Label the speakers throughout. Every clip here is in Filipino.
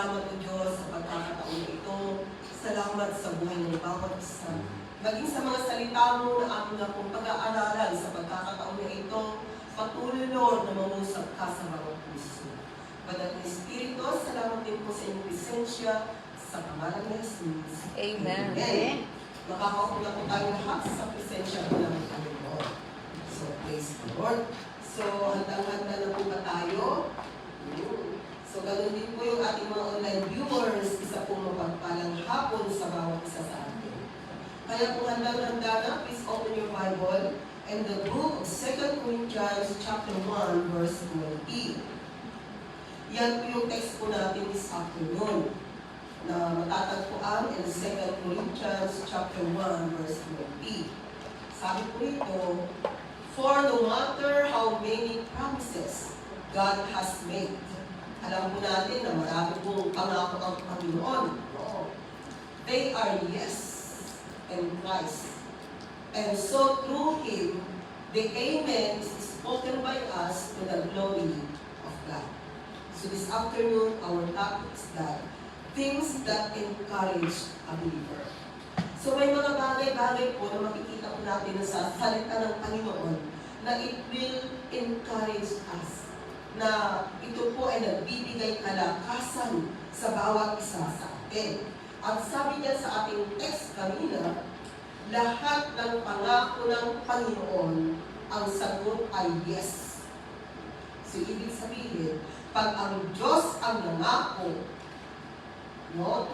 Speaker 1: salamat o Diyos sa pagkakataon na ito. Salamat sa buhay ng bawat isa. Maging sa mga salita mo na ating na pong pag-aaralan sa pagkakataon na ito, patuloy, Lord, na mamusap ka sa bawat puso. Banal na Espiritu, salamat din po sa inyong presensya sa pangalan ni Jesus.
Speaker 2: Amen.
Speaker 1: Amen. Makakauna po tayo lahat sa presensya ko ng Panginoon. So, praise the Lord. So, handang-handa na po ba tayo? So, ganoon din po yung ating mga online viewers, isa pong mapagpalang hapon sa bawat isa sa atin. Kaya kung handang-handa na, please open your Bible and the book of 2 Corinthians chapter 1, verse 20. Yan po yung text po natin this afternoon na matatagpuan in 2 Corinthians chapter 1, verse 20. Sabi po ito, for no matter how many promises God has made, alam po natin na marami pong pangako ang Panginoon. They are yes in Christ. And so through Him, the Amen is spoken by us to the glory of God. So this afternoon, our topic is that things that encourage a believer. So may mga bagay-bagay po na makikita po natin sa salita ng Panginoon na it will encourage us, na ito po ay nagbibigay kalakasan sa bawat isa sa atin. At sabi niya sa ating text kanina, lahat ng pangako ng Panginoon, ang sagot ay yes. So, ibig sabihin, pag ang Diyos ang nangako,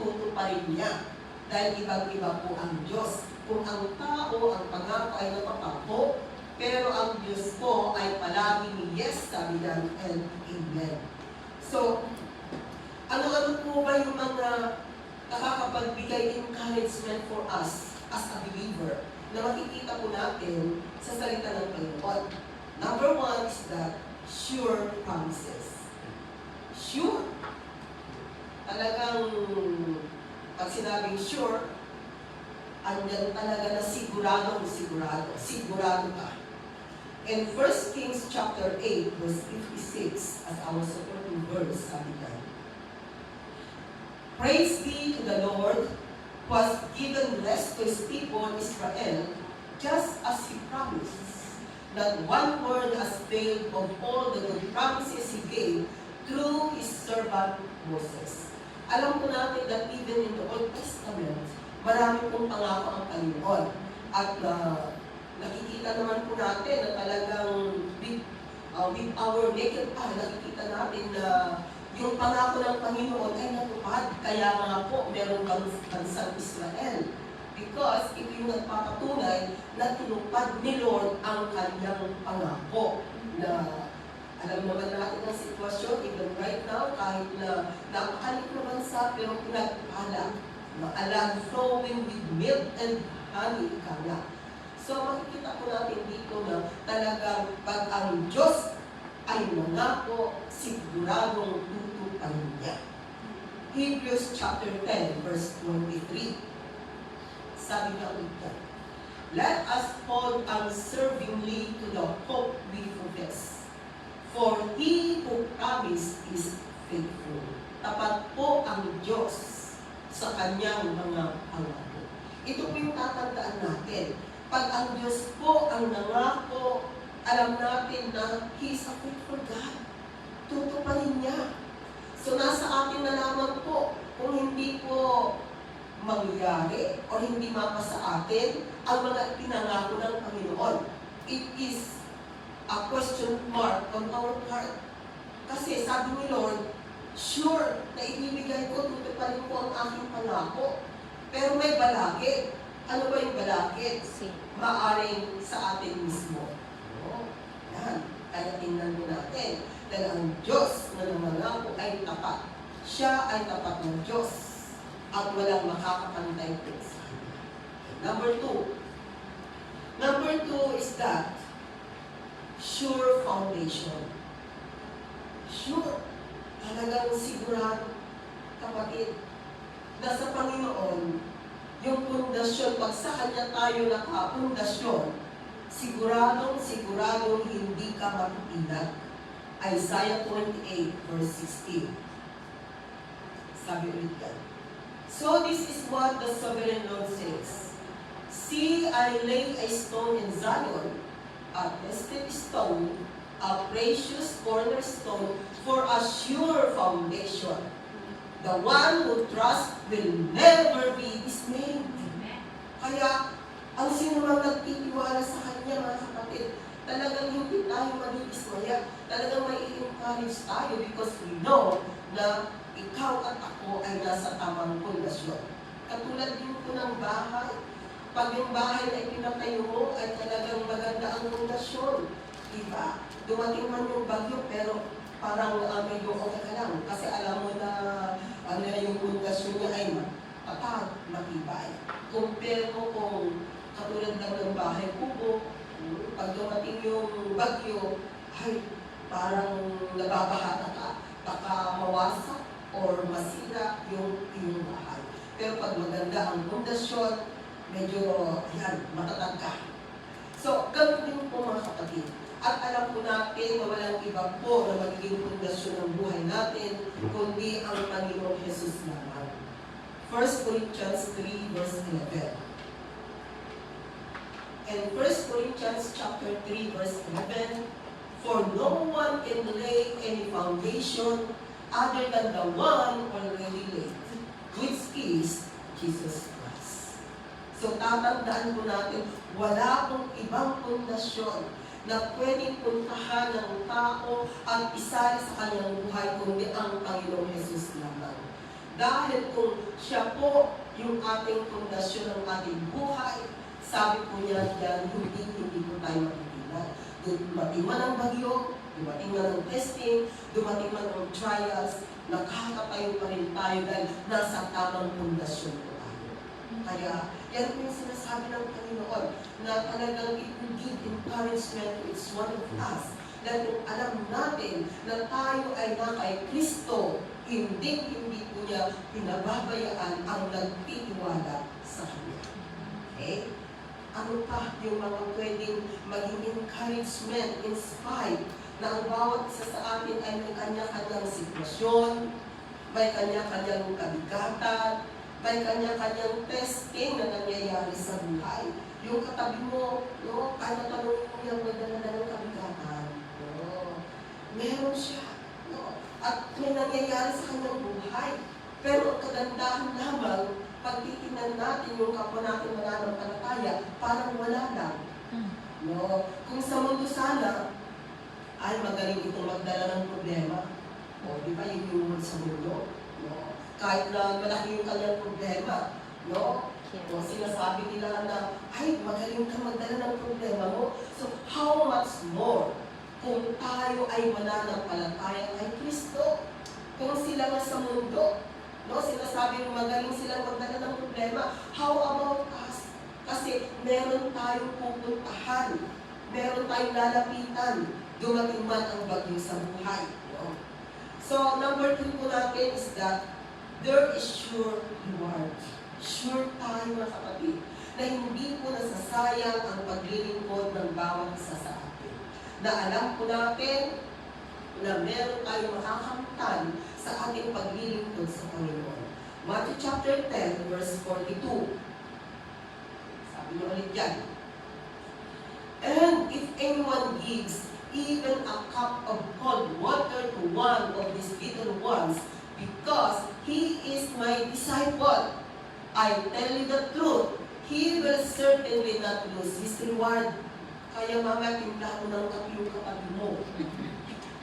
Speaker 1: tutuparin niya. Dahil ibang-iba po ang Diyos. Kung ang tao, ang pangako ay napapako, pero ang Diyos po ay palaging yes, sabi niyan, and amen. So, ano-ano po ba yung mga nakakapagbigay encouragement for us as a believer na makikita po natin sa salita ng Panginoon? Number one is that sure promises. Sure. Talagang, pag sinabing sure, andyan talaga na sigurado ka. In 1 Kings chapter 8, verse 56, as our supporting verse, sabi niya, praise be to the Lord, who has given rest to His people Israel, just as He promised. Not one word has failed of all the good promises He gave through His servant Moses. Alam po natin that even in the Old Testament, marami pong pangako ang Panginoon. At nakikita naman po natin na talagang with our naked eye, nakikita natin na yung pangako ng Panginoon ay natupad. Kaya nga po, meron bansang Israel. Because ito yung nagpapatunay na tinupad ni Lord ang kanyang pangako. Na alam naman natin ang sitwasyon, even right now, kahit na napakalit na bansa, pero pinagpala. Maalam flowing with milk and honey, ika nga. So makikita po natin dito na talagang pag ang Diyos ay nangako, siguradong tutuparin niya. Hebrews chapter 10, verse 23. Sabi niya ulit, let us hold unswervingly to the hope we profess. For He who promised is faithful. Tapat po ang Diyos sa kanyang mga pangako. Ito po yung tatandaan natin. Pag ang Diyos po ang nangako, alam natin na He is a faithful God. Tutuparin niya. So nasa atin na lamang po kung hindi po mangyari o hindi mapasa atin ang mga pinangako ng Panginoon. It is a question mark on our part. Kasi sabi ni Lord, sure na ibibigay ko, tutuparin ko ang aking pangako. Pero may balakid. Ano ba yung balakid? Maaring sa atin mismo. Yan. Kaya tingnan mo natin. Dahil ang Diyos na namangako ay tapat. Siya ay tapat ng Diyos. At walang makakapantay po sa kanya. Number two is that sure foundation. Sure. Talagang sigurado, kapatid, na sa Panginoon, yung pundasyon, pag sa Kanya tayo nakapundasyon, siguradong hindi ka matutinag. Isaiah 28, verse 16. Sabi ulit yan. So this is what the sovereign Lord says. See, I lay a stone in Zion, a tested stone, a precious cornerstone for a sure foundation. The one who trusts will never be dismayed. Kaya, ang sino mang nagtitiwala sa Kanya, mga kapatid, talagang hindi tayo madidismaya. Talagang may encourage tayo because we know na ikaw at ako ay nasa tamang pundasyon. Katulad din po ng bahay. Pag yung bahay na ipinatayo mo ay talagang maganda ang pundasyon. Diba? Dumating man yung bagyo pero parang medyo okay ka lang. Kasi alam mo na yung pundasyon niya ay matatag, matibay. Compare mo kung katulad lang ng bahay kubo, pag dumating yung bagyo, ay parang nababaha ka, baka mawasak or masira yung iyong bahay. Pero pag maganda ang pundasyon, medyo, matatag ka. So, ganun din po mga kapatid. At alam po natin na walang iba po na magiging pundasyon ng buhay natin, kundi ang Panginoong Jesus lamang. 1 Corinthians 3 verse 11. And 1 Corinthians chapter 3 verse 11, for no one can lay any foundation other than the one already laid, which is Jesus Christ. So tatandaan po natin, wala pong ibang pundasyon na pwedeng puntahan ng tao at isali sa kanyang buhay kundi ang Panginoong Jesus lamang. Dahil kung siya po yung ating pundasyon ng ating buhay, sabi po niya diyan, hindi po tayo matitinag. Dumating man ang bagyo, dumating man ang testing, dumating man ang trials, nakakatayo pa rin tayo dahil nasa tamang pundasyon po tayo. Kaya, yan po yung sinasabi ng Panginoon na talagang it will give encouragement to each one of us. Dahil kung alam natin na tayo ay na kay Kristo, hindi po niya pinababayaan ang nagtitiwala sa Kanya. Okay? Ano pa yung mga pwedeng maging encouragement, inspired, na ang bawat isa sa atin ay may kanya-kanyang sitwasyon, may kanya-kanyang kabigatan, may kanya-kanyang testing na nangyayari sa buhay. Yung katabi mo, no, kaya tanongin mo yung may dala-dalang kabigatan. No, meron siya. No, at may nangyayari sa kanyang buhay. Pero ang kagandahan lamang, pag titignan natin yung kapwa natin mananampalataya, parang wala lang. No, kung sa mundo sana, ay magaling itong magdala ng problema. O, di ba, yung sa mundo? No? Kahit na malaki yung kanyang problema, no? O, sinasabi nila na, ay, magaling kang magdala ng problema mo. So, how much more kung tayo ay mananampalataya kay Kristo? Kung sila nga sa mundo, no? Sinasabi mo magaling silang magdala ng problema. How about us? Kasi meron tayong pupuntahan. Meron tayong lalapitan. Dumating man ang bagyo sa buhay. No? So, number 2 po natin is that there is sure reward. Sure tayo mga kapatid na hindi po nasasayang ang paglilingkod ng bawat isa sa atin. Na alam po natin na meron tayong makakamtan sa ating paglilingkod sa Panginoon. Matthew chapter 10 verse 42. Sabi niyo ulit yan. And if anyone gives even a cup of cold water to one of these little ones, because he is my disciple, I tell you the truth, he will certainly not lose his reward. Kaya mamaya timplahan mo ng kape yung kapatid mo.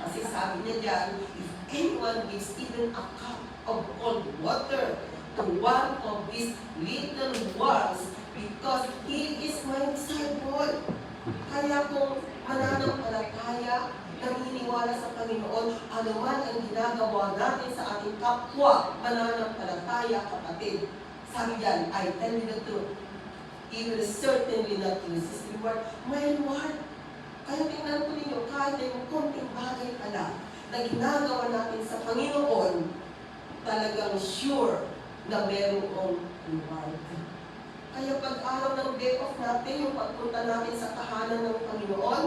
Speaker 1: Kasi sabi niya dyan, if anyone gives even a cup of cold water to one of these little ones, because he is my disciple. Kaya kung mananampalataya, naniniwala sa Panginoon, ano man ang ginagawa natin sa ating kapwa, mananampalataya, kapatid. Sabi dyan, I tell you the truth, he will certainly not lose his reward. May reward. Kaya tingnan po ninyo, kahit na yung konting bagay pala na ginagawa natin sa Panginoon, talagang sure na merong reward. Kaya pag araw ng day off natin, yung pagpunta natin sa tahanan ng Panginoon,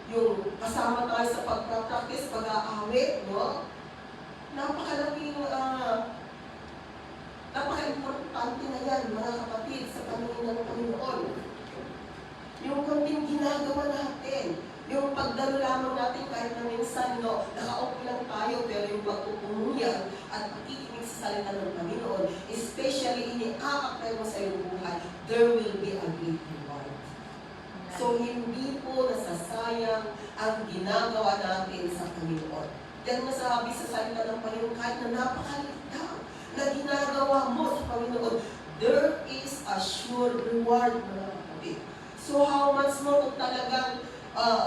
Speaker 1: yung kasama tayo sa pagpa-practice, pag-aawit, no? Napakalaking, napaka-importante na yan, mga kapatid, sa paningin ng Panginoon. Yung konting ginagawa natin, yung pagdalo lamang natin kahit na minsan, nakaupo lang tayo, pero yung pagpupumuyan at pakikinig sa salita ng Panginoon, especially iniaakay mo sa iyong buhay, there will be a great reward. So, hindi po nasasayang ang ginagawa natin sa Panginoon. Yan masabi sa salita ng Panginoon, kahit na napakaliit na ginagawa mo sa Panginoon, there is a sure reward, mga kapatid. So, how much more kung talagang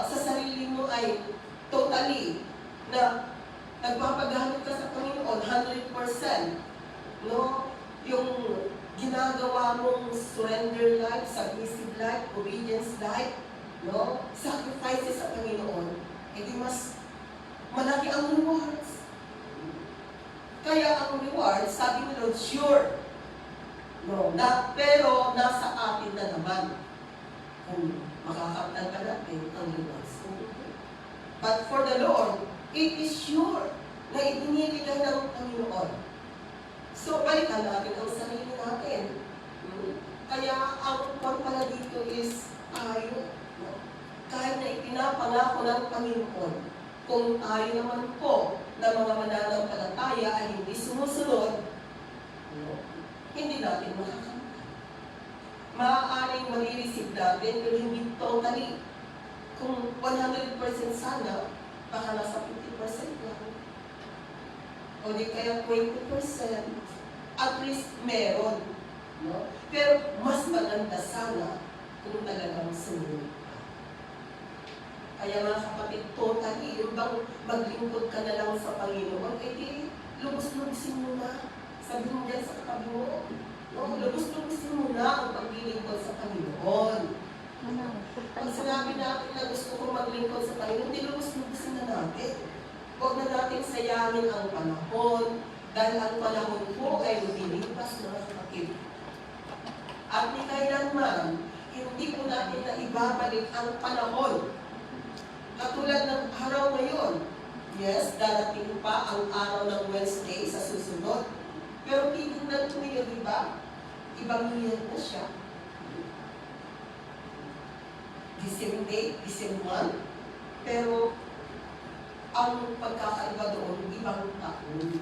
Speaker 1: sa sarili mo ay totally na nagpapagamit ka sa Panginoon 100%, no? Yung ginagawa mong surrender life, submissive life, obedience life, no? Sacrifices sa Panginoon, hindi mas malaki ang rewards. Kaya ang rewards, sabi ni Lord, sure. No, pero nasa atin na naman kung makakaptan pa natin ang rewards. But for the Lord, it is sure na ibinibigay ng Panginoon. So, balikan natin ang sarili natin. Kaya ang pala dito is tayo. Kahit na ipinapangako ng Panginoon, kung tayo naman po na mga mananampalataya ay hindi sumusunod, hindi natin makakamtan. Maaaring marireceive natin, pero hindi totally. Kung 100% sana, baka nasa 50% lang. O di kaya 20%, at least meron. No? Pero mas maganda sana kung talagang sumunod. Kaya mga kapatid, totally, yung bang maglingkod ka na lang sa Panginoon, eh di, lubos-lubusin mo na. Sabi mo dyan sa katabi mo, lubos-lubusin mo na ang paglilingkod sa Panginoon. Pag sinabi natin na gusto kong maglingkod sa Panginoon, hindi lubos-lubusin na natin. Huwag na natin sayangin ang panahon, dahil ang panahon po ay lumilipas, mga kapatid. At ni kailanman, hindi po natin na ibabalik ang panahon. Katulad ng araw ngayon, yes, darating pa ang araw ng Wednesday sa susunod. Pero titignan po niyo, di ba? Ibang year na siya. The same day, the same month. Pero ang pagkakaiba doon, ibang taon.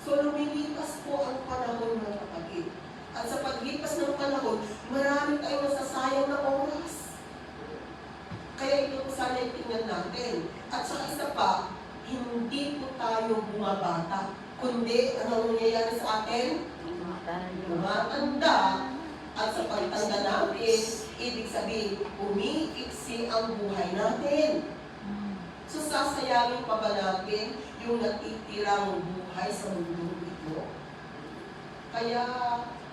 Speaker 1: So lumilipas po ang panahon, mga kapatid. At sa paglipas ng panahon, marami tayong nasasayang na oras. Kaya ito po sana itingnan natin. At saka isa pa, hindi po tayo bumabata. Kundi, ano nangyayari sa atin? Tumatanda. At sa pagtanda natin, ibig sabihin, umiiksi ang buhay natin. So, sasayangin pa ba natin yung natitirang buhay sa mundo ito? Kaya,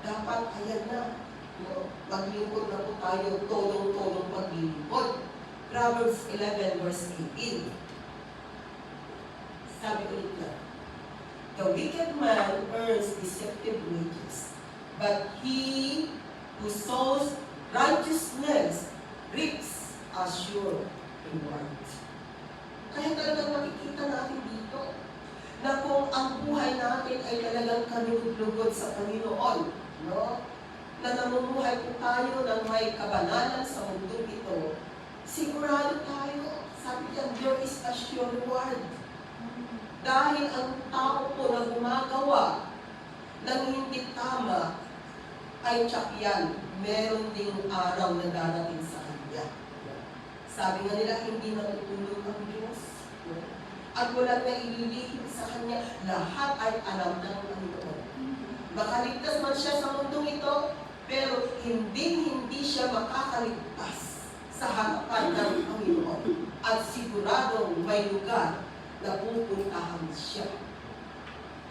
Speaker 1: dapat, ayan na. Maglingkod na po tayo, tolong-tolong paglingkod. Proverbs 11 verse 18. Sabi ulit na, the wicked man earns deceptive wages, but he who sows righteousness reaps a sure reward. Kaya talagang makikita natin dito na kung ang buhay natin ay talagang kalugod-lugod sa Panginoon, no? Na namumuhay po tayo ng may kabanalan sa mundo ito, sigurado tayo, sabi niya, there is a sure reward. Dahil ang tao po na gumagawa ng hindi tama ay tsak yan, meron ding araw na darating sa kanya. Sabi nga nila, hindi natutulog ang Diyos. At walang naililihim sa kanya, lahat ay alam ng Panginoon. Makaligtas man siya sa mundong ito, pero hindi siya makakaligtas sa harapan ng Panginoon. At siguradong may lugar na pupuntahan siya.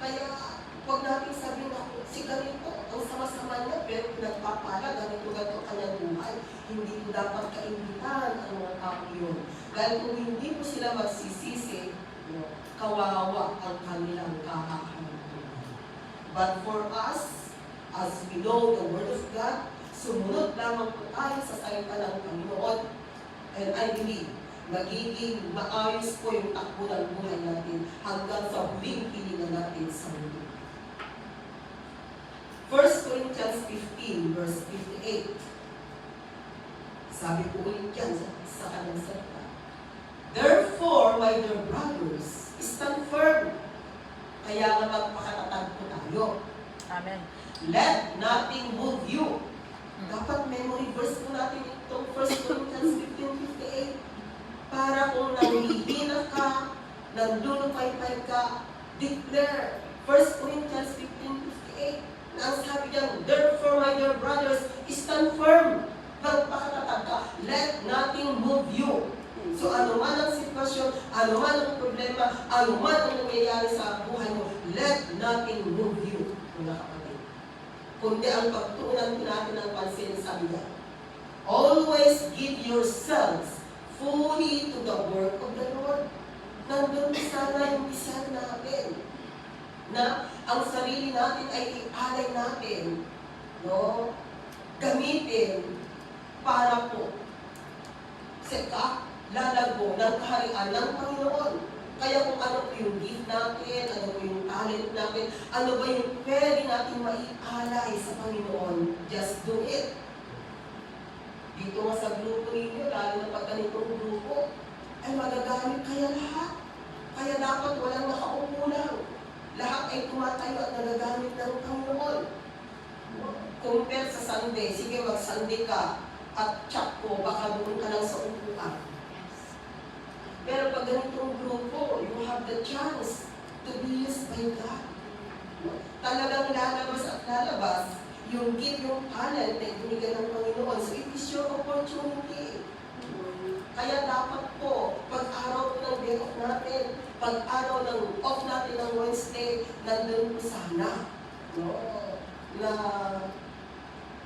Speaker 1: Kaya, huwag natin sabihin ako, si ganito, ang sama-sama niya, pero pinagpapala, ganito kanyang buhay. Hindi ko dapat kaimbitan ang mga tao yun. Dahil kung hindi po sila magsisisi, kawawa ang kanilang kakahambuhay. But for us, as we know the Word of God, sumunod lamang po tayo sa salita ng Panginoon. And I believe magiging maayos po yung takbo ng buhay natin hanggang sa huling hilinga natin sa mundo. 1 Corinthians 15, verse 58. Sabi po ulit yan sa kanyang salita. Therefore, my dear brothers, stand firm. Kaya nga magpakatatag po tayo.
Speaker 2: Amen.
Speaker 1: Let nothing move you. Dapat memory verse po natin itong 1 Corinthians 15:58. Para kung nanghihina ka, nandulupay-pay ka, declare 1 Corinthians 15:58. Na ang sabi diyan, therefore, my dear brothers, stand firm. Magpakatatag ka. Let nothing move you. So ano man ang sitwasyon, ano man ang problema, ano man ang nangyayari sa buhay mo, let nothing move you, mga kapatid. Kundi ang pagtuunan natin ng pansin, sabi niya, always give yourselves fully to the work of the Lord. Nandun sana yung bisan natin, na ang sarili natin ay ialay natin, no? Gamitin para po sa lalago ng kaharian ng Panginoon. Kaya kung ano po yung gift natin, ano po yung talent natin, ano ba yung pwede natin maialay sa Panginoon, just do it. Dito nga sa grupo ninyo, lalo na pag ganitong grupo, ay magagamit kaya lahat. Kaya dapat walang nakaupo lang. Lahat ay tumatayo at nagagamit ng Panginoon. Compare sa Sunday, sige mag-Sunday ka, at tsak ko, baka doon ka lang sa upuan. Pero pag ganitong grupo, you have the chance to be used by God. Talagang lalabas at lalabas yung gift, yung talent na ibinigay ng Panginoon. So it is your opportunity. Kaya dapat po, pag-araw po ng day off natin, pag-araw ng off natin ng Wednesday, nandun po sana. No? Na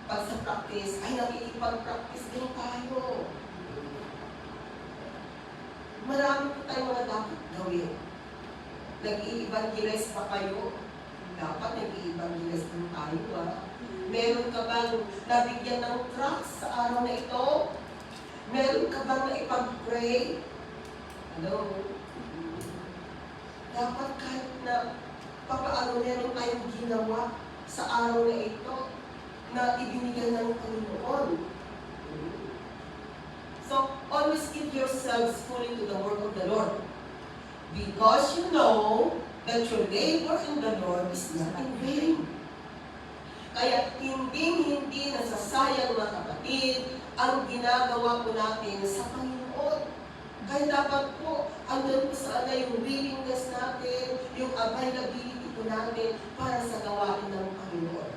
Speaker 1: pag sa practice, ay nakikipag-practice din tayo. Marami po tayong mga dapat gawin. Nag-i-evangelize pa kayo? Dapat nag-i-evangelize din tayo. Meron ka bang nabigyan ng trust sa araw na ito? Meron ka bang naipag-pray? Hello? Dapat kahit na papaano meron tayong ginawa sa araw na ito na ibinigay ng Panginoon. So, always give yourselves fully to the work of the Lord. Because you know that your labor in the Lord is not in vain. Kaya hindi nasasayang mga kapatid ang ginagawa po natin sa Panginoon. Kaya dapat po, andun po sana yung willingness natin, yung availability po natin para sa gawain ng Panginoon.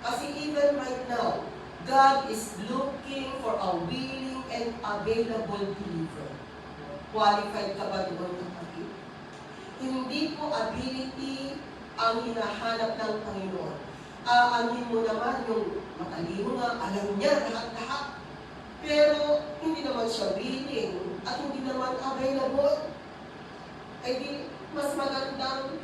Speaker 1: Kasi even right now, God is looking for a willing and available believer. Qualified ka ba doon, kapatid? Hindi po ability ang hinahanap ng Panginoon. Aanin mo naman yung matalino nga, alam niya lahat-lahat. Pero hindi naman siya willing at hindi naman available. Ay di, mas magandang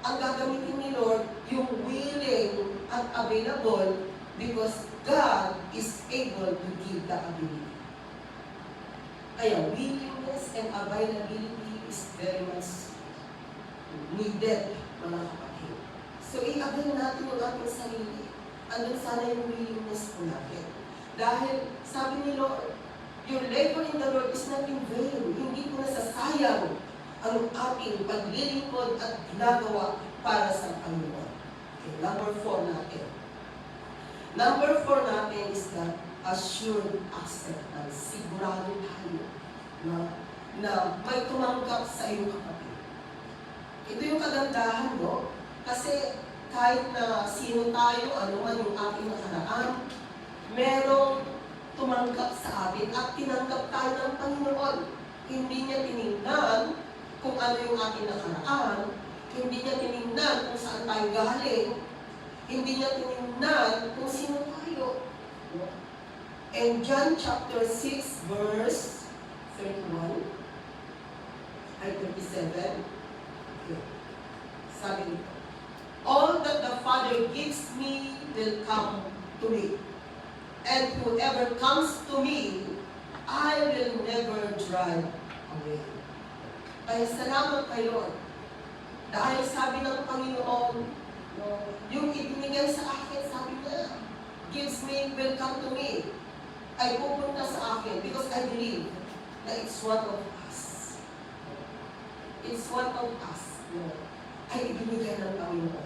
Speaker 1: ang gagamitin ni Lord yung willing at available because God is able to give the ability. Kaya willingness and availability is very much needed, mga kapatid. So, i-avail natin yung ating sarili. Andun sana yung willingness po natin. Dahil, sabi ni Lord, your labor in the Lord is not in vain. Hindi po nasasayang ang ating paglilingkod at ginagawa para sa Panginoon. Okay, number 4 natin. Number 4 natin is the assured acceptance. Sigurado tayo na may tumanggap sa iyong kapatid. Ito yung kagandahan, no? Kasi kahit na sino tayo, ano man yung ating nakaraan, merong tumanggap sa atin at tinanggap tayo ng Panginoon. Hindi niya tinignan kung ano yung ating nakaraan, hindi niya tinignan kung saan tayo galing, hindi niya tinignan kung sino tayo. And John chapter 6 verse 31 ay 37. Okay. Sabi nito, all that the Father gives me will come to me. And whoever comes to me, I will never drive away. Kaya salamat kay Lord. Dahil sabi ng Panginoon, yung ibinigay sa akin, sabi niya, gives me, will come to me. Ay pupunta sa akin because I believe that it's one of us. It's one of us. Ay ibinigay ng Panginoon.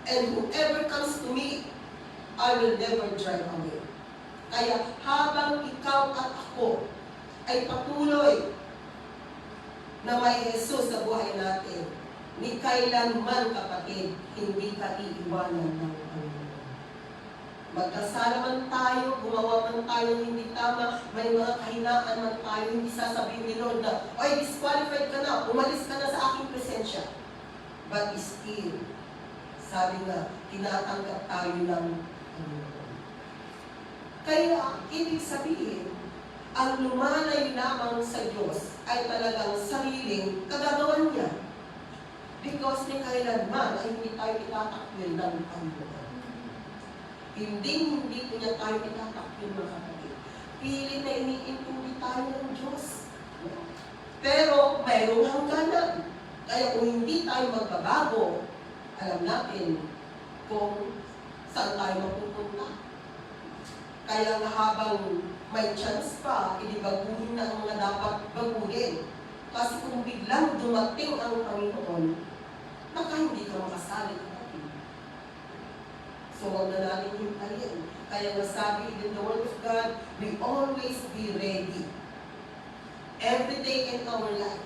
Speaker 1: And whoever comes to me, I will never drive away. Kaya habang ikaw at ako ay patuloy na may Jesus sa buhay natin, ni kailanman kapatid, hindi ka iiwanan ng Panginoon. Magkasala man tayo, gumawa man tayo hindi tama, may mga kahinaan man tayo, hindi sasabihin ni Lord na, oy, disqualified ka na, umalis ka na sa aking presensya. But still, sabi nga, tinatanggap tayo ng Panginoon. Kaya, ibig sabihin, ang lumalayo lamang sa Diyos ay talagang sariling kagagawan niya. Because ni kailanman ay hindi tayo itatakwil ng Panginoon. Hindi ko niya tayo itatakwil, mga kapatid. Pilit na iniintindi tayo ng Diyos. Pero mayroong hangganan. Kaya kung hindi tayo magbabago, alam natin kung saan tayo mapupunta. Kaya nga habang may chance pa, baguhin na ang mga dapat baguhin. Kasi kung biglang dumating ang Panginoon, baka hindi ka makasali. So huwag na natin hintayin. Kaya nasabi in the Word of God, we always be ready. Every day in our life.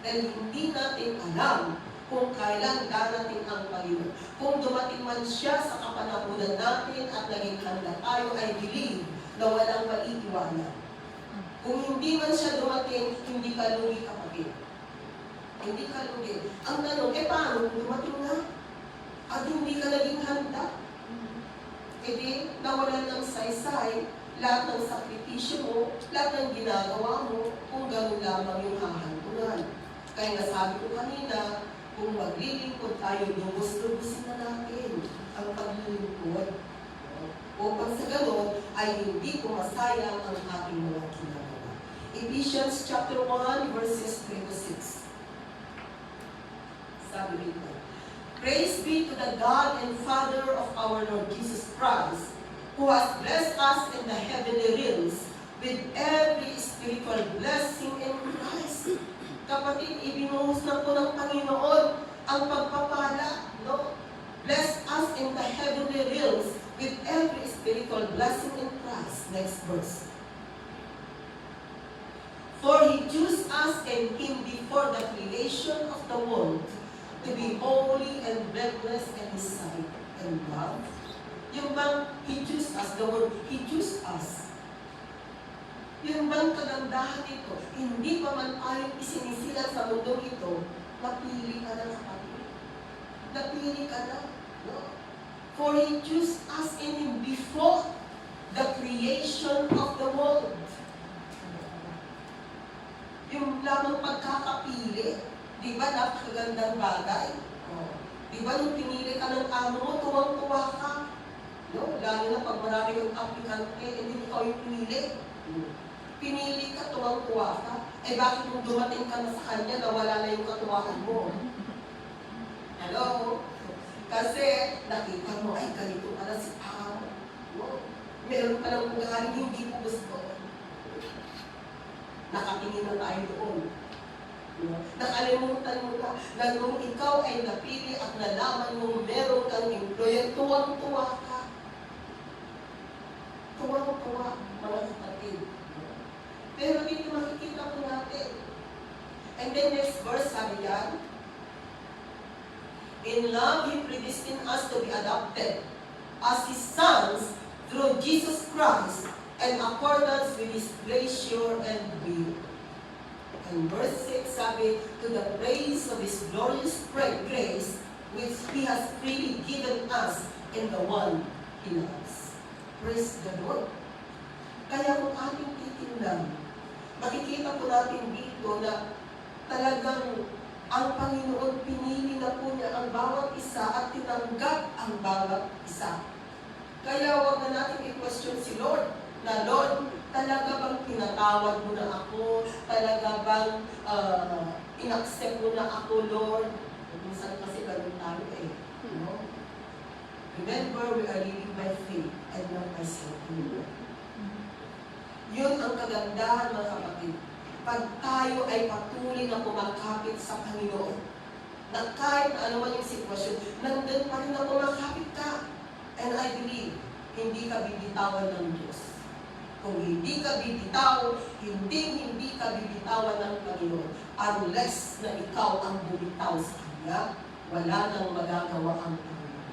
Speaker 1: Dahil hindi natin alam kung kailan darating ang Panginoon. Kung dumating man siya sa kapanahunan natin at naging handa tayo, I believe na walang maiiwanan. Kung hindi man siya dumating, hindi ka lugi, kapatid. Hindi ka lugi. Ang tanong, paano kung dumating na? At hindi ka naging handa? Di, nawalan ng saysay, lahat ng sakripisyo mo, lahat ng ginagawa mo, kung gano'n lamang yung hahantunan. Kaya nasabi ko kanina, kung maglilingkod tayo, lubos-lubusin na natin ang paglilingkod. Upang sa gano'n, ay hindi pumasayang ang ating mga ginagawa. Ephesians chapter 1, verses 3 to 6. Sabi dito, praise be to the God and Father of our Lord Jesus Christ, who has blessed us in the heavenly realms with every spiritual blessing in Christ. Kapatid, ibinuhos na po ng Panginoon ang pagpapala. No? Bless us in the heavenly realms with every spiritual blessing in Christ. Next verse. For He chose us in Him before the creation of the world to be holy and blameless in His sight and love. Yung bang He chose us, the word He chose us. Yung bang kagandahan nito, hindi pa man tayo isinisilan sa mundong ito, napili ka na, kapatid. Napili ka na. No? For He chose us in Him before the creation of the world. Yung lamang pagkakapili, di ba napakagandang bagay? Di ba nung pinili ka ng amo mo, tuwang-tuwa ka? No? Lalo na pag marami yung applicante, hindi ikaw yung pinili. Pinili ka, tuwang-tuwa ka. Eh bakit kung dumating ka na sa kanya, nawala na yung katuwaan mo? Hello? Kasi nakita mo, ay ganito pala si amo. No? Meron pa ng ugali, hindi mo gusto. Nakatingin na tayo doon. Nakalimutan mo na nung ikaw ay napili at nalaman mong meron kang employer, tuwang-tuwa ka. Tuwang-tuwa, mga kapatid. Pero dito makikita po natin. And then next verse, sabi yan, in love, He predestined us to be adopted as His sons through Jesus Christ in accordance with His pleasure and will. And verse 6, sabi, to the praise of His glorious grace, which He has freely given us in the one He loves. Praise the Lord. Kaya kung ating titingnan, makikita po natin dito na talagang ang Panginoon pinili na po niya ang bawat isa at tinanggap ang bawat isa. Kaya huwag na natin i-question si Lord, na Lord, Talaga bang pinatawad mo na ako? Talaga bang inaccept mo na ako, Lord? Minsan kasi ganun tayo eh. No? Remember, we are living by faith and not by sight. Yun ang kagandahan, mga kapatid. Pag tayo ay patuloy na kumakapit sa Panginoon, na kahit ano man yung sitwasyon, nandun pa rin na kumakapit ka. And I believe, hindi ka bibitawan ng Diyos. Kung hindi ka bibitaw, hindi ka bibitawan ng Panginoon. Unless na ikaw ang bumitaw sa Kanya, wala nang magagawa ang Panginoon.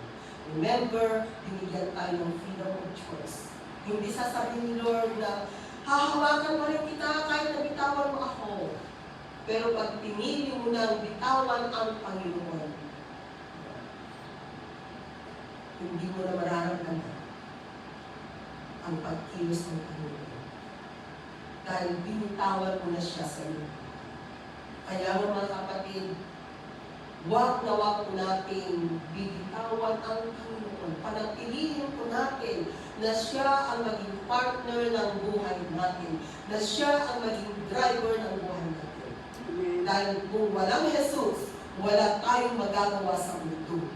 Speaker 1: Remember, binigyan tayo ng freedom of choice. Hindi sasabihin ni Lord na, hahawakan pa rin kita kahit nabitawan mo ako. Pero pag pinili mo nang bitawan ang Panginoon, hindi mo na mararamdaman ang pagkilos ng Panginoon. Dahil binitawan mo na siya sa iyo. Kaya mga kapatid, wag na wag po natin bibitawan ang Panginoon. Panatilihin po natin na siya ang maging partner ng buhay natin. Na siya ang maging driver ng buhay natin. Dahil kung walang Jesus, wala tayong magagawa sa mundo.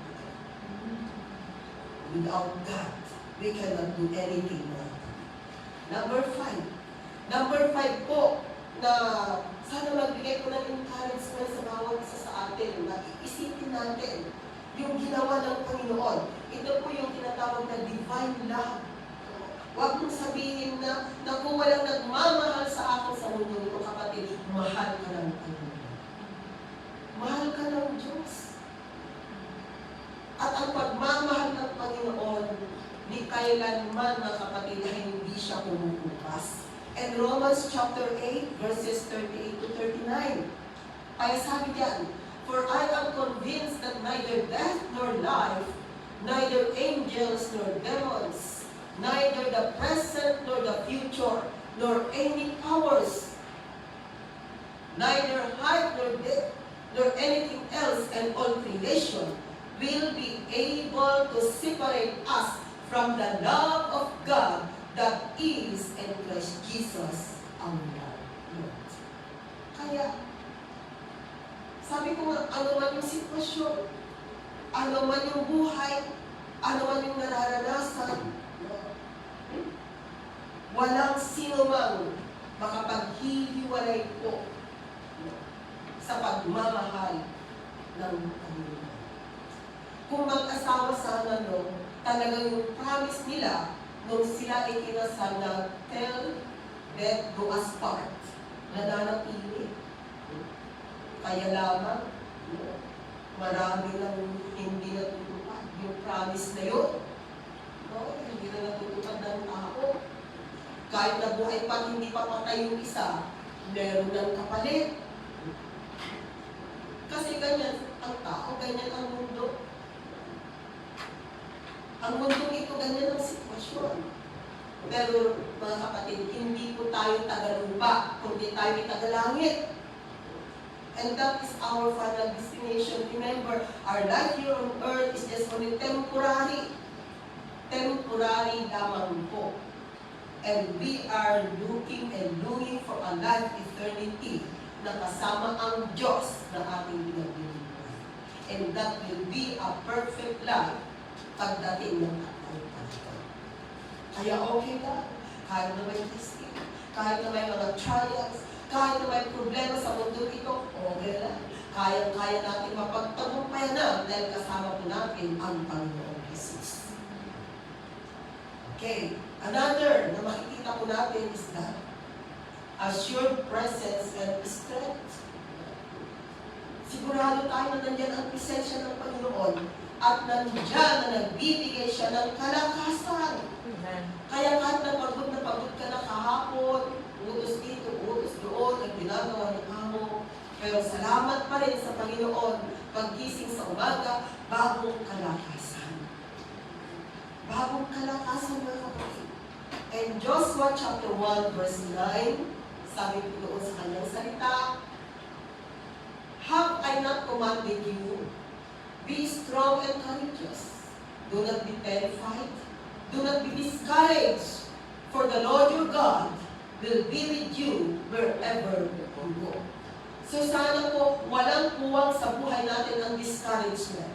Speaker 1: Without God, we cannot do anything. Number 5 po, na sana magbigay ko ng encouragement sa bawat isa sa atin, na iisipin natin yung ginawa ng Panginoon. Ito po yung tinatawag na divine love. Huwag mong sabihin na, naku, walang nagmamahal sa akin sa mundo nito, kapatid. Mahal ka ng Panginoon. Mahal ka ng Diyos. At ang pagmamahal ng Panginoon, di kailanman, mga kapatid, ay hindi siya kumukupas. And Romans chapter 8, verses 38 to 39. Ay sabi diyan, for I am convinced that neither death nor life, neither angels nor demons, neither the present nor the future, nor any powers, neither height nor depth, nor anything else in all creation, will be able to separate us from the love of God that is in Christ Jesus our Lord. Kaya, sabi ko nga, ano man yung sitwasyon, ano man yung buhay, ano man yung nararanasan, walang sino mang makapaghihiwalay po sa pagmamahal ng Panginoon. Kung mag-asawa sana, talagang yung promise nila, nung sila ikinasal na till death do us part, nananatili. Kaya lamang, marami nang hindi natutupad yung promise na yun. Hindi na natutupad ng tao. Kahit na buhay pa, hindi pa patay yung isa, meron ng kapalit. Kasi ganyan ang tao, ganyan ang mundo. Ang mundong ito, ganyan ang sitwasyon. Pero, mga kapatid, hindi po tayo tagalupa, kundi tayo tagalangit. And that is our final destination. Remember, our life here on earth is just only temporary. Temporary lamang po. And we are looking and longing for a life eternity na kasama ang Diyos na ating pinaglilingkuran. And that will be a perfect life pagdating ng katauhan. Kaya okay ka, kahit na may testing, kahit na may mga trials, kahit na may problema sa mundo ito, okay lang. Kaya natin mapagtagumpayan na dahil kasama po natin ang Panginoong Jesus. Okay, another na makikita po natin is that assured presence and strength. Sigurado tayo na nandiyan ang presensya ng Panginoon at nandiyan na nagbibigay siya ng kalakasan. Kaya kahit na pagod ka na kahapon, utos dito, utos doon, ang ginagawa ng amo, pero salamat pa rin sa Panginoon, paggising sa umaga, bagong kalakasan. Bagong kalakasan, mga kapatid. And Joshua chapter 1 verse 9, sabi ko doon sa kanyang salita, have I not commanded you? Be strong and courageous. Do not be terrified. Do not be discouraged. For the Lord your God will be with you wherever you go. So sana po, walang puwang sa buhay natin ang discouragement.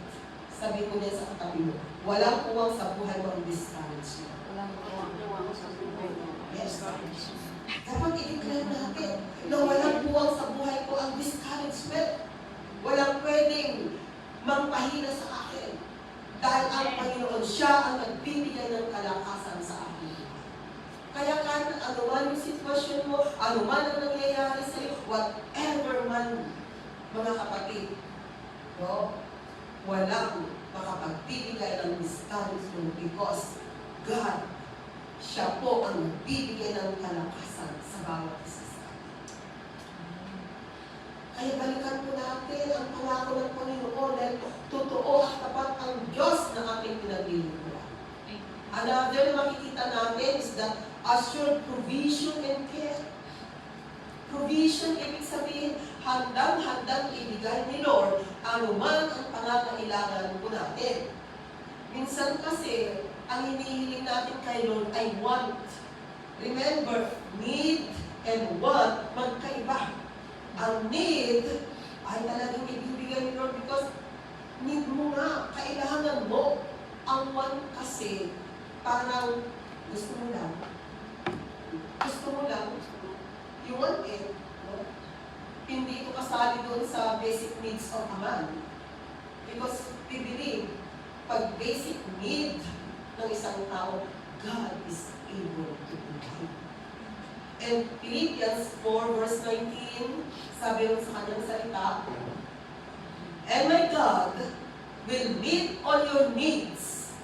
Speaker 1: Sabi ko niya sa katabi mo, walang puwang sa buhay mo ang discouragement.
Speaker 2: Walang puwang sa buhay mo.
Speaker 1: Yes, dapat i-declare natin na walang puwang sa buhay ko ang discouragement. Walang pwedeng magpahina sa akin. Dahil ang Panginoon, siya ang nagbibigay ng kalakasan sa akin. Kaya kahit anuman yung sitwasyon mo, anuman ang nangyayari sa iyo, whatever man, mga kapatid, no? Walang makapagbibigay ng discouragement because God, siya po ang nagbibigay ng kalakasan sa bawat isa sa atin. Kaya balikan po natin ang pangako ng Panginoon dahil totoo at tapat ang Diyos na ating pinaglilingkuran. Another na makikita natin is that assured provision and care. Provision, ibig sabihin, handang-handang ibigay ni Lord anuman ang pangangailangan po natin. Minsan kasi, ang hinihiling natin kay Lord ay want. Remember, need and want, magkaiba. Ang need ay talagang ibibigay ni Lord because need mo nga, kailangan mo. Ang want kasi, parang gusto mo lang. Gusto mo lang. You want it. No? Hindi ito kasali doon sa basic needs of a man. Because we believe, pag basic need ng isang tao, God is able to provide. And Philippians 4 verse 19, sabi rin sa kanyang salita, and my God will meet all your needs.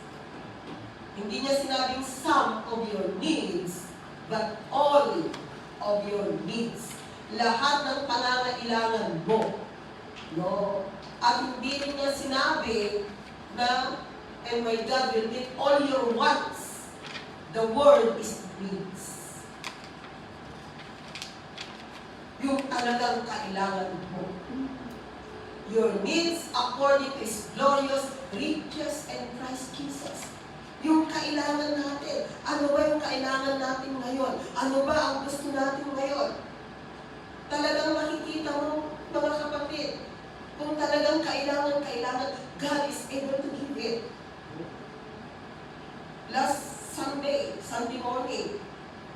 Speaker 1: Hindi niya sinabing some of your needs, but all of your needs. Lahat ng pangangailangan mo. No? At hindi rin niya sinabi na, and my God will meet all your wants. The word is needs. Yung talagang kailangan mo. Your needs according to His glorious riches and Christ Jesus. Yung kailangan natin. Ano ba yung kailangan natin ngayon? Ano ba ang gusto natin ngayon? Talagang makikita mo, mga kapatid, kung talagang kailangan, God is able to give it. Last Sunday morning,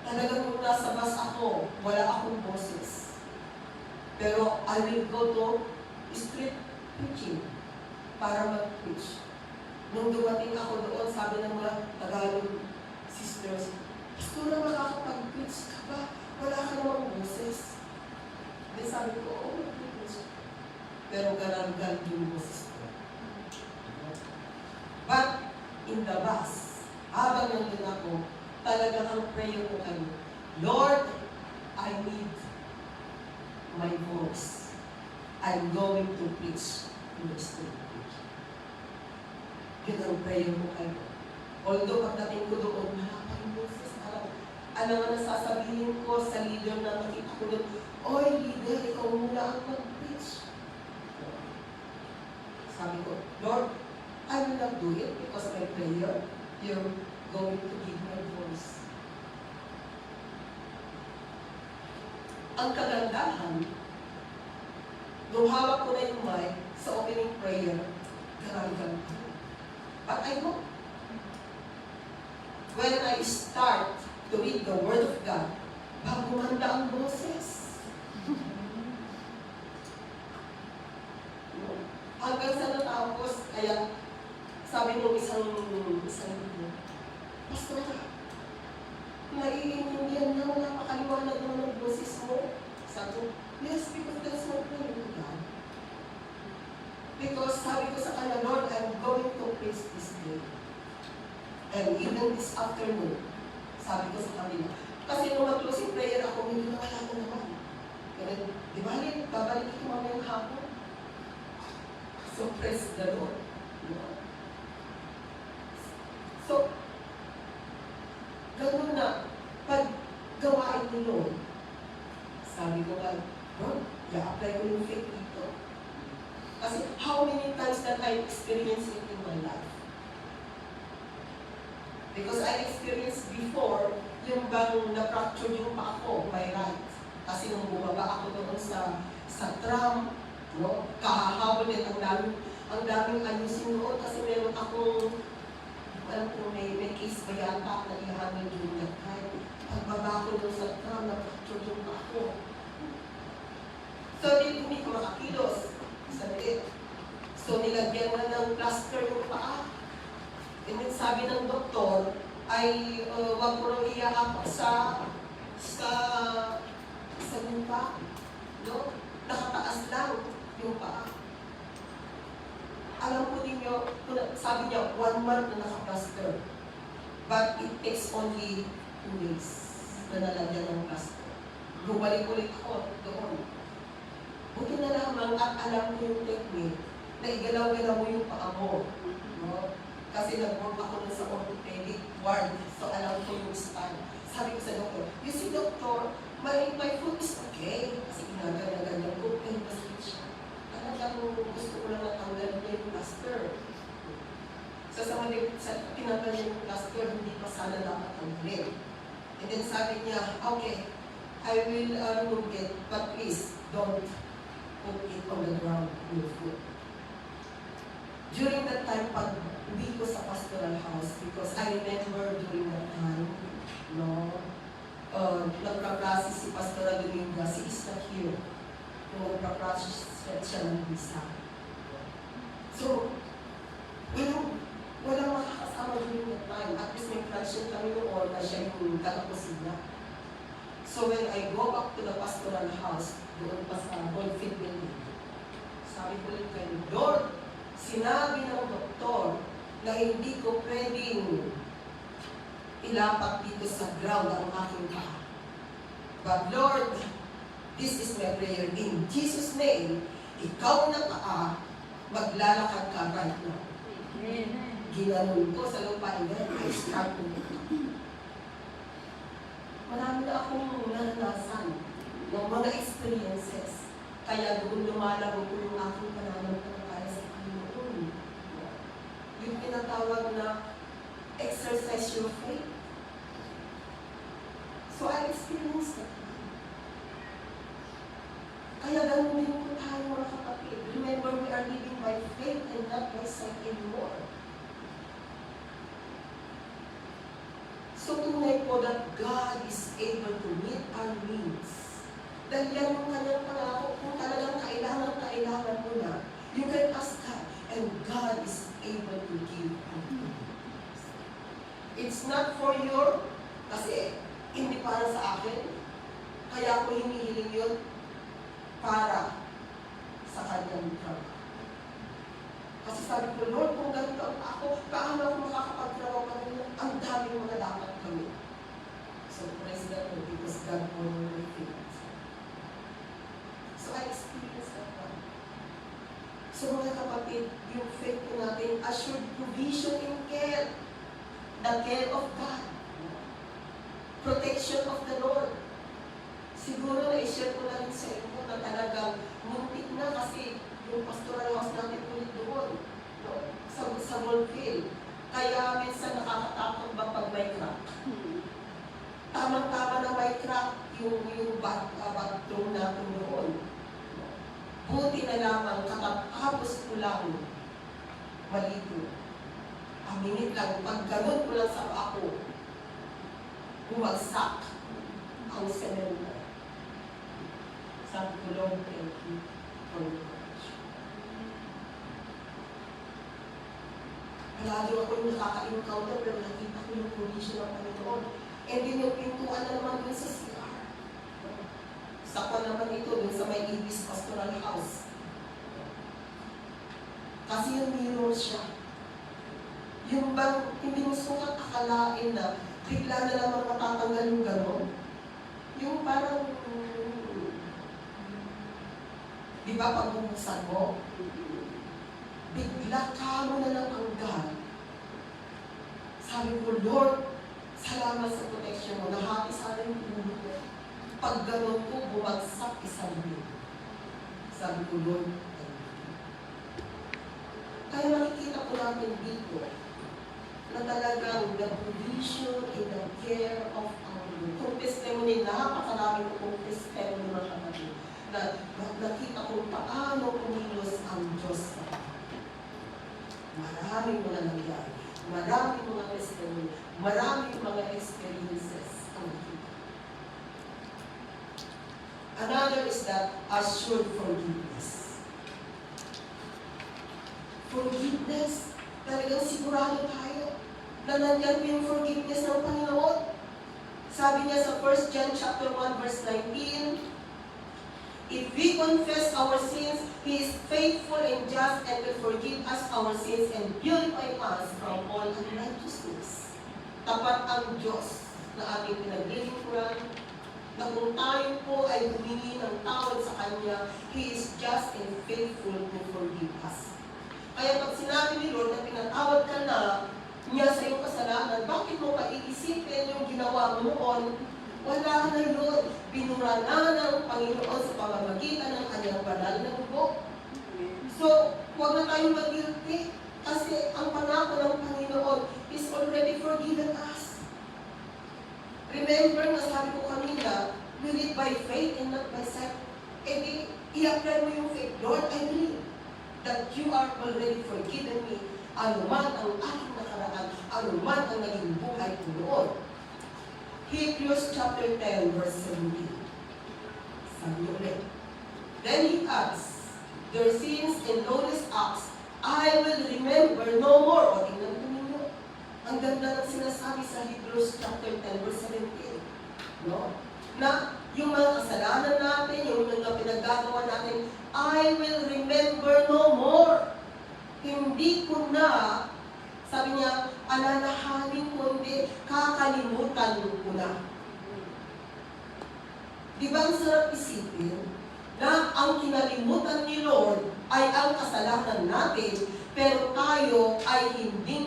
Speaker 1: talagang nung nasa bus ako, wala akong boses. Pero I will go to street preaching para mag-preach. Nung dumating ako doon, sabi ng mga Tagalog sisters, Pastora, makakapag-preach ka ba? Wala ka namang boses. Then sabi ko, oo, mag-preach. Pero garangal yung boses ko. But in the bus, habang nandun ako, talagang ang prayer ko kami, Lord, I need my voice. I'm going to preach in the street. Yun ang prayer mo kayo. Although pagdating ko doon, wala pa yung boses. Ano nga nasasabihin ko sa leader na nakita ko doon, oy, leader, ikaw muna ang mag-preach. Sabi ko, Lord, I will not do it because my prayer, you're going to give my voice. Ang kagandahan, nung hawak ko na yung mic sa opening prayer, garangan ko. But I know, when I start to read the Word of God, bago manda ang boses. Hanggang sa natapos, kaya sabi nung isang libro, Pastor, naiintindihan na napakaliwanag naman ng boses mo. Sabi ko, yes, because that's my prayer to God. Because sabi ko sa kanya, Lord, I'm going to preach this day. And even this afternoon, sabi ko sa kanila. Kasi nung mag-closing prayer ako, hindi na kaya ko naman. Kaya, di ba, babalik ko mamayang hapon. So, praise the Lord. So, ganun na, pag gawain ni Lord, sabi ko nga, Lord, i-apply ko yung faith dito. Kasi how many times that I experienced it in my life? Because I experienced before, yung bang na-fracture yung paa ko, my right. Kasi nung bumaba ako doon sa tram, no, kahahabol din ang daming ayusin noon kasi meron akong, alam ko may case ba yata na ihahandle during that time. Pagbaba ko doon sa tram, na-fracture yung paa ko. So, hindi ko makakilos. Sabi, so nilagyan na ng plaster yung paa. And then sabi ng doktor, ay wag mo nang iaapak sa lupa. No? Nakataas lang yung paa. Alam po ninyo, sabi niya, 1 month na nakaplaster. But it takes only 2 days na nalagyan ng plaster. Bumalik ulit ako doon. Buti na lamang at alam ko yung technique na igalaw-galaw mo yung paa mo. No? Kasi nag-work ako sa orthopedic ward, so alam ko yung stand. Sabi ko sa doktor, you see doctor, my foot is okay. Kasi ginagana-gana ko, pero masakit siya. Talagang gusto ko lang natanggal niya yung plaster. So sa tinanggal niya yung plaster, hindi pa sana dapat tanggalin. And then sabi niya, okay, I will remove it, but please, don't put it on the ground in your foot. During that time, pag uwi ko sa pastoral house, because I remember during that time, no, nagpa-process si Pastora Dominga, si is not here. Nung nagpa-process siya ng visa. So, walang makakasama during that time. At least may fraction kami noon na siya yung katapusin. So when I go back to the pastoral house, doon pa sa Goldfield Building, sabi ko ulit kayo, Lord, sinabi ng doktor na hindi ko pwedeng ilapat dito sa ground ang aking paa. But Lord, this is my prayer. In Jesus' name, ikaw na paa, maglalakad ka right now. Ginanon ko sa lupa, and then I start to look. Marami na akong naranasan ng mga experiences. Kaya doon lumalago ko yung aking pananampalataya sa Panginoon. Yung tinatawag na exercise your faith. So I experienced it. Kaya ganun din po tayo mga kapatid. Remember, we are living by faith and not by sight anymore. So tunay po that God is able to meet our needs. Dahil yan yung kanyang pangako, kung talagang kailangan mo na, you can ask God, and God is able to give you. It's not for your, kasi hindi para sa akin, kaya ko hinihiling yun para sa kanyang trabaho. Kasi sabi ko, Lord, kung ganito ako, paano ako makakapagtrabaho ka rin? Ang daming mga dapat kami. So, praise the Lord, because God honored my faith. So, I experienced that one. So, mga kapatid, yung faith ko natin, assured provision in care. The care of God. Protection of the Lord. Siguro na-share ko na rin sa inyo na talagang muntik na kasi yung pastoral house natin ulit doon, no? sa Goldfield. Kaya minsan nakakatakot ba pag may crack? Tamang-tama na may crack yung bathroom natin doon. Buti na lamang katapos ko lang maligo. Aminit lang, pag ganun ko lang sa ako, bumagsak ang semento. Sabi ko, Lord, thank you for your protection. Lalo ako yung nakaka-encounter, pero nakita ko yung provision ng Panginoon. And din yung pintuan na naman dun sa CR. Sakwa naman ito dun sa may Ibis Pastoral House. Kasi yung mirror siya. Yung bang hindi mo sukat akalain na bigla na naman matatanggal yung gano'n. Yung parang, di ba pag bubuksan mo, bigla ka mo na lang hanggan. Sabi ko, Lord, salamat sa protection mo. Nahati sana yung ulo ko. Pag gano'n ko, bumagsak isang yun. Sabi ko, Lord, thank you. Kaya makikita ko natin dito na talagang the provision and the care of our Lord. marami kong testimony mga kapatid na nakita kung paano kumilos ang Diyos sa akin. Maraming mga nangyari, maraming mga testimony, maraming mga experiences ang nakita. Another is that assured forgiveness. Forgiveness, talagang sigurado tayo na nandyan po yung forgiveness ng Panginoon. Sabi niya sa 1 John chapter 1 verse 19, if we confess our sins, He is faithful and just and will forgive us our sins and purify us from all unrighteousness. Tapat ang Diyos na ating pinaglilingkuran, na kung tayo po ay humingi ng tawad sa Kanya, He is just and faithful to forgive us. Kaya pag sinabi ni Lord na pinatawad ka na niya sa iyong kasalanan, bakit mo pa iisipin yung ginawa mo noon? Wala na yun. Binura na ng Panginoon sa pamamagitan ng kanyang banal na dugo. So, huwag na tayong mag-guilty kasi ang pangako ng Panginoon is already forgiven us. Remember na sabi ko kanina, we live by faith and not by sight. E di, i-apply mo yung faith. Lord, I believe that you are already forgiven me. Ano man ang aking nakaraan, ano man ang naging buhay ko noon. Hebrews chapter 10, verse 17. Sabi ulit. Then he adds, their sins and lawless acts, I will remember no more. O tingnan ko ninyo. Ang ganda ng sinasabi sa Hebrews chapter 10, verse 17. No? Na yung mga kasalanan natin, yung mga pinagagawa natin, I will remember no more. Hindi ko na, sabi niya, alalahanin ko, hindi, kakalimutan ko na. Di ba ang sarap isipin na ang kinalimutan ni Lord ay ang kasalanan natin, pero tayo ay hindi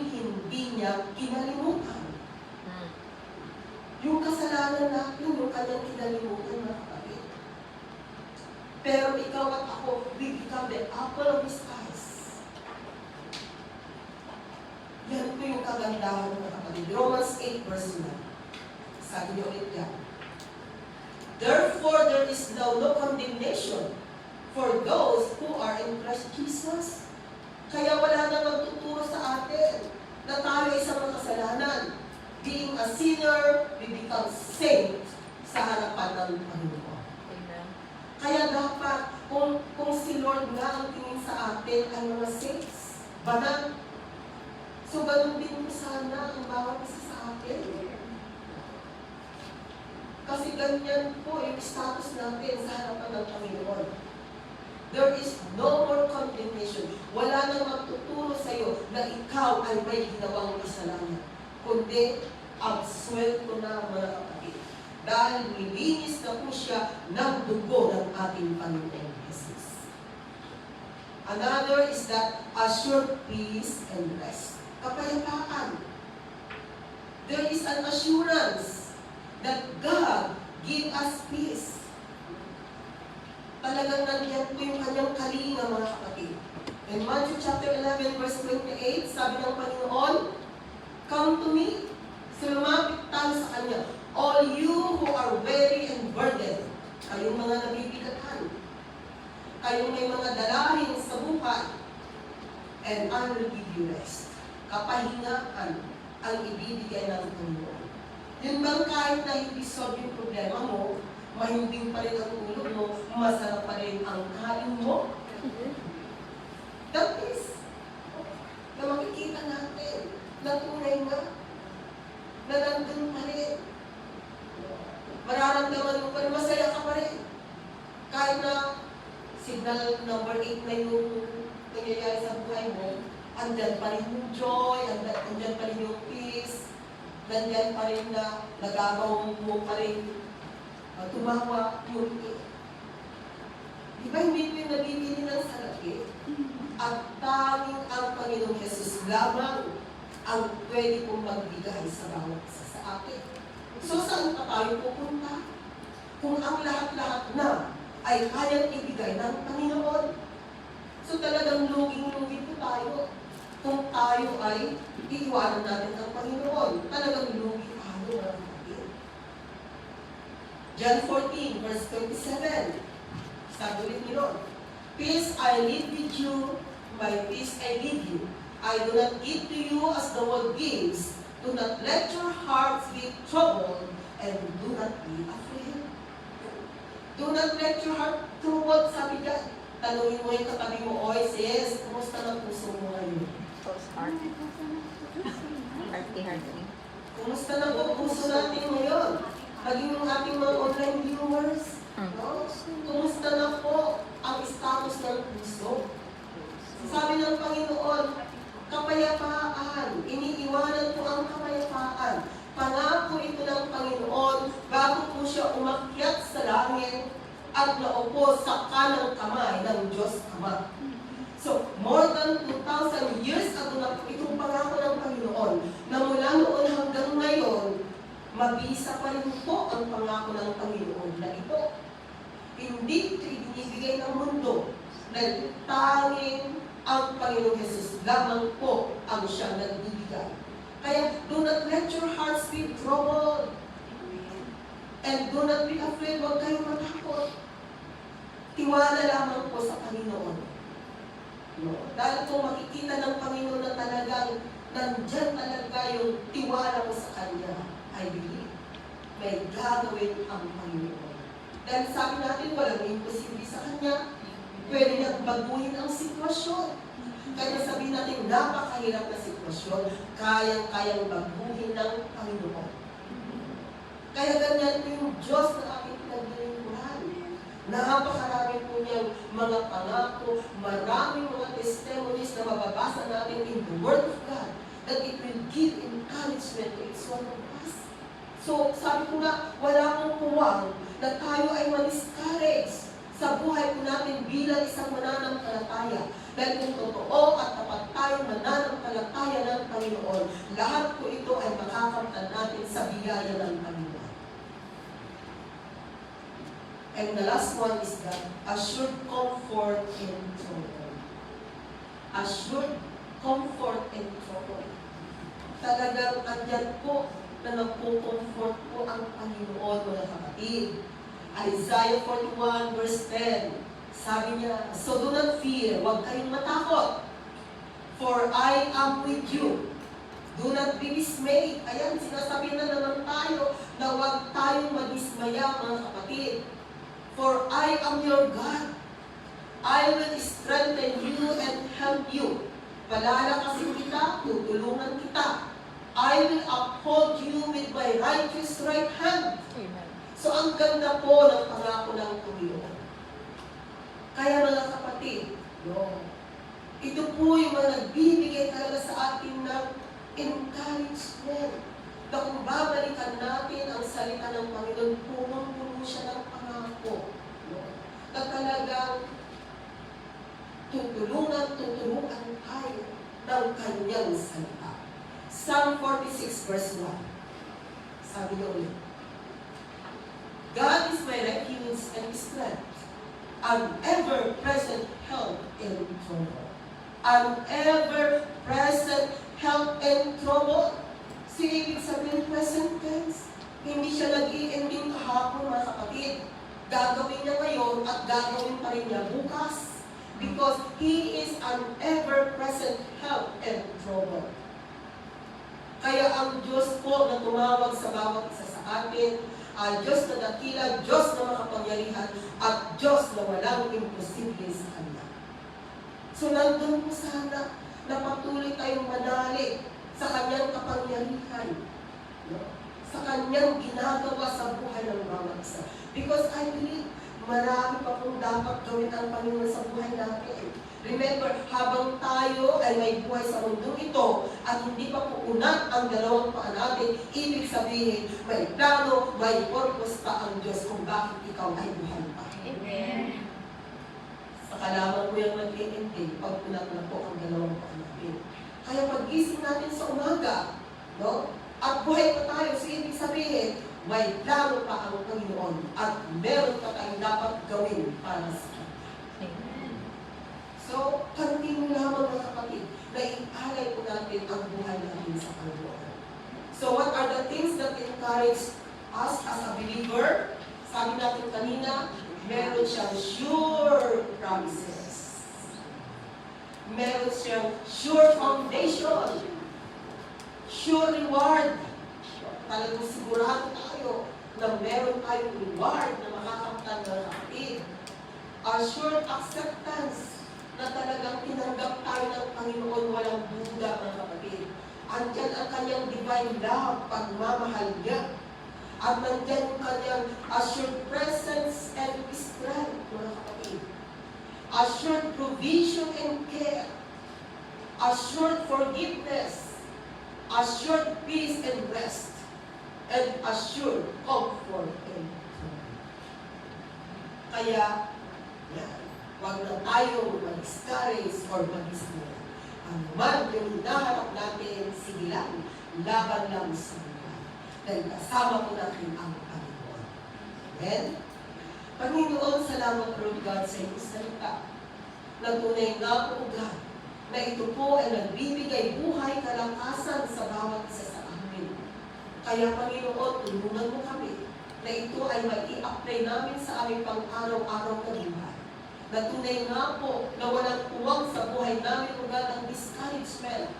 Speaker 1: niya kinalimutan. Yung kasalanan natin, yung kanyang kinalimutan na kapatid. Pero ikaw at ako, we become the apple of His eyes. Yan po yung kagandahan ng kapatid. Romans 8 verse 9. Sabi niyo ulit yan. Therefore, there is now no condemnation for those who are in Christ Jesus. Kaya wala na magtuturo sa atin na tayo ay isang makasalanan. Being a sinner, we become saint sa harapan ng Panginoon. Kaya dapat, kung si Lord nga ang tingin sa atin ay mga saints, banal. So, ganun din po sana ang bawat isa sa atin. Kasi ganyan po yung status natin sa harapan ng Panginoon. There is no more condemnation. Wala nang magtuturo sa iyo na ikaw ay may ginawang kasalanan. Kundi, absuelto na mga kapatid. Dahil nilinis na po siya ng dugo ng ating Panginoon Jesus. Another is that assured peace and rest. Kapayapaan. There is an assurance that God give us peace. Talagang nandiyan po yung kanyang kalinga, mga kapatid. In Matthew chapter 11, verse 28, sabi ng Panginoon, come to me. So lumapit tayo sa Kanya. All you who are weary and burdened, kayong mga nabibigatan, kayong may mga dalahin sa buhay, and I will give you rest. Kapahingaan ang ibibigay ng Panginoon. Yun bang kahit na hindi solve yung problema mo, mahimbing pa rin ang ulo mo, masarap pa rin ang kain mo? That is, na makikita natin, na tunay nga, na nandun pa rin. Mararamdaman mo pa rin, masaya ka pa rin. Kahit na signal number 8 na yung nangyayari sa buhay mo, andyan pa rin yung joy, andyan pa rin yung peace, nandyan pa rin na nagagawa mo pa rin tumawa, yun. Di ba hindi ko yung nabibili ng salaki? At tanging ang Panginoong Jesus lamang ang pwede kong magbigay sa bawat isa sa atin. So saan pa tayo pupunta? Kung ang lahat-lahat na ay kayang ibigay ng Panginoon. So talagang luging-luging po tayo. Kung tayo ay iiwanan natin ng Panginoon, talagang lugi tayo ng kapatid. John 14, verse 27. Sabi ulit ni Lord, "Peace I leave with you, my peace I give you. I do not give to you as the world gives. Do not let your hearts be troubled, and do not be afraid." Do not let your heart troubled, sabi dyan. Tanungin mo yung katabi mo, "Oy, sis, kumusta ng puso mo ngayon?
Speaker 3: Hearty.
Speaker 1: Kumusta na po puso natin ngayon? Maging yung ating mga online viewers, no? Kumusta na po ang status ng puso?" Sabi ng Panginoon, kapayapaan, iniiwanan ko ang kapayapaan. Pangako ito ng Panginoon bago po siya umakyat sa langit at naupo sa kanang kamay ng Diyos Ama. So, more than 2,000 years ago na po itong pangako ng Panginoon na mula noon hanggang ngayon, mabisa pa rin po ang pangako ng Panginoon na ito. Hindi ito ibinibigay ng mundo dahil tanging ang Panginoong Jesus lamang po ang siyang nagbibigay. Kaya, do not let your hearts be troubled. And do not be afraid. Huwag kayong matakot. Tiwala lamang po sa Panginoon. No? Dahil kung makikita ng Panginoon na talagang nandyan talaga yung tiwala mo sa Kanya, I believe, may gagawin ang Panginoon. Dahil sabi natin, walang imposible sa Kanya. Pwede nang baguhin ang sitwasyon. Kaya sabihin natin, napakahirap na sitwasyon, kayang-kayang baguhin ng Panginoon. Kaya ganyan po yung Diyos na aking pinaglilingkuran. Napakarami po niyang mga pangako, maraming mga testimonies na mababasa natin in the Word of God that it will give encouragement to each one of us. So, sabi ko nga, wala pong puwang na tayo ay ma-discourage sa buhay po natin bilang isang mananampalataya. Dahil kung totoo at tapat tayo mananampalataya ng Panginoon, lahat po ito ay makakamtan natin sa biyaya ng Panginoon. And the last one is that assured comfort in trouble. Assured comfort in trouble. Talagang andyan po na nagpo-comfort po ang Panginoon, mga kapatid. Isaiah 41 verse 10. Sabi niya, "So do not fear, huwag kayong matakot. For I am with you. Do not be dismayed." Ayan, sinasabi na naman tayo na huwag tayong madismaya, mga kapatid. "For I am your God. I will strengthen you and help you. Palalakasin kita, tutulungan kita. I will uphold you with my righteous right hand."
Speaker 3: Amen.
Speaker 1: So, ang ganda po ng pangako ng Panginoon. Kaya mga kapatid, no, ito po yung mga nagbibigay talaga sa atin ng encouragement. Na kung babalikan natin ang salita ng Panginoon, punong-puno siya ng pangako. No? Na talagang tuturuan tayo ng kanyang salita. Psalm 46 verse 1. Sabi niya ulit, "God is my refuge and strength, an ever-present help in trouble." An ever-present help in trouble. So, ibig sabihin, present tense. Hindi siya nag-i-ending kahapon, mga kapatid. Gagawin niya ngayon at gagawin pa rin niya bukas. Because He is an ever-present help in trouble. Kaya ang Diyos po na tumawag sa bawat isa sa atin, Diyos na dakila, Diyos na makapangyarihan, at Diyos na walang imposible sa Kanya. So, nandun po sana na patuloy tayong manalig sa Kanyang kapangyarihan. No? Sa Kanyang ginagawa sa buhay ng bawat isa. Because I believe, marami pa pong dapat gawin ang Panginoon sa buhay natin. Remember, habang tayo ay may buhay sa mundong ito at hindi pa po unat ang dalawang paa natin, ibig sabihin, may plano, may purpose pa ang Diyos kung bakit ikaw ay buhay pa.
Speaker 3: Amen.
Speaker 1: Sa kalaman mo yung mag-iintindi, pag unat na po ang dalawang paa natin. Kaya pag-gising natin sa umaga, no? At buhay pa tayo, so ibig sabihin, may plano pa ang Panginoon at meron pa tayong dapat gawin para sa Kanya.
Speaker 3: Amen.
Speaker 1: So, kanting lamang mga kapatid, na ialay po natin ang buhay natin sa Panginoon. So, what are the things that encourage us as a believer? Sabi natin kanina, meron siyang sure promises. Meron siyang sure foundation. Sure reward. Talagang sigurado tayo na meron tayong reward na makakamtan ng kapatid. Assured acceptance na talagang tinanggap tayo ng Panginoon walang duda mga kapatid. Andyan ang kanyang divine love, pagmamahal niya. At nandyan yung kanyang assured presence and strength mga kapatid. Assured provision and care. Assured forgiveness. Assured peace and rest. And assured comfort and joy. Kaya, yan, huwag na tayo mag-discourage or mag-discourage. Ang man yung hinaharap natin, sige lang, laban lang sa buhay. Dahil kasama po natin ang Panginoon. Amen? Panginoon, salamat Lord God sa iyong salita. Nagtunay nga po God, na ito po ay nagbibigay buhay kalakasan sa bawat isa sa amin. Kaya Panginoon, tulungan mo kami na ito ay mai-apply namin sa aming pang-araw-araw na buhay. Natunay nga po na walang tuwang sa buhay namin ugat ang discouragement.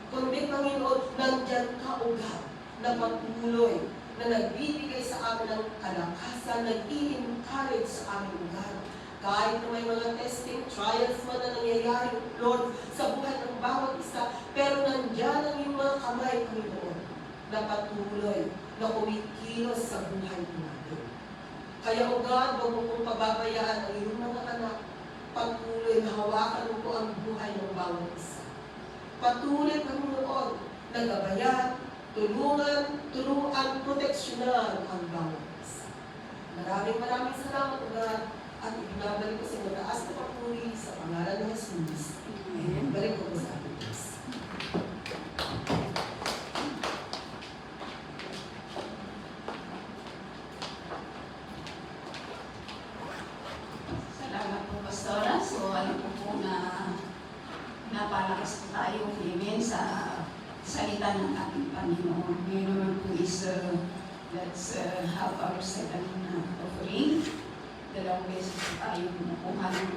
Speaker 1: Kundi Panginoon, nandyan ka ugat na patuloy na nagbibigay sa amin ng kalakasan, nag-i-encourage sa aming ugat. Kahit na may mga testing, trials man na nangyayari, Lord, sa buhay ng bawat isa, pero nandyan ang iyong mga kamay, Panginoon, na patuloy na kumikilos sa buhay natin. Kaya, O God, huwag mo pong pababayaan ang iyong mga anak. Patuloy na hawakan mo po ang buhay ng bawat isa. Patuloy, Panginoon, na gabayan, turuan, proteksyonan ang bawat isa. Maraming salamat, O God, at ibinabalik ko sa mataas na papuri sa pangalan ng Jesus. Amen. Balik ko po sa ating Diyos.
Speaker 2: Salamat po, Pastora. So, alam ko po na napalakas po tayo, amen, sa salita ng ating Panginoon. Ngayon naman po is, let's have our second offering. Dalawang beses po tayo kumukuha ng